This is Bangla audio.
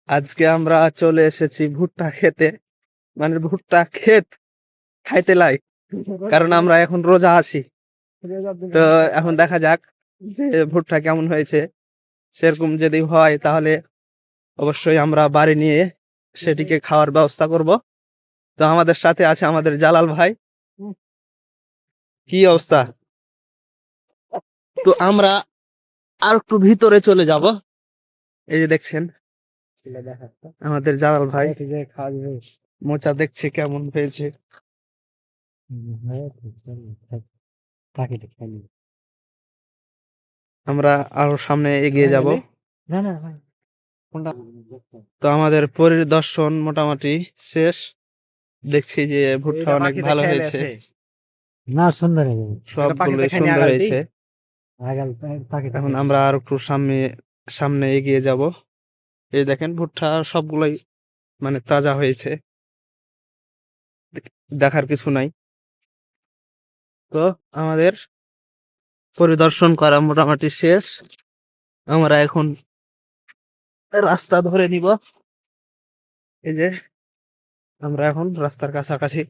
আজকে আমরা চলে এসেছি ভুট্টা খেতে, মানে ভুট্টা ক্ষেত খাইতে লাই, কারণ আমরা এখন রোজা আছি। তো এখন দেখা যাক যে ভুট্টা কেমন হয়েছে। সেরকম যদি হয় তাহলে অবশ্যই আমরা বাড়ি নিয়ে সেটিকে খাওয়ার ব্যবস্থা করব। তো আমাদের সাথে আছে আমাদের জালাল ভাই। কি অবস্থা? তো আমরা আর একটু ভিতরে চলে যাব। এই যে দেখছেন আমাদের জালাল ভাই মোচা দেখছে কেমন হয়েছে। আমরা আরো সামনে এগিয়ে যাব। তো আমাদের পরিদর্শন মোটামুটি শেষ। দেখছি যে ভুট্টা অনেক ভালো হয়েছে, না সুন্দর সবগুলো সুন্দর হয়েছে। এখন আমরা আর একটু সামনে সামনে এগিয়ে যাব। এই দেখেন ভুট্টা সবগুলাই মানে তাজা হয়েছে, দেখার কিছু নাই। তো আমাদের পরিদর্শন করা মোটামুটি শেষ। আমরা এখন রাস্তা ধরে নিব। এই যে আমরা এখন রাস্তার কাছাকাছি।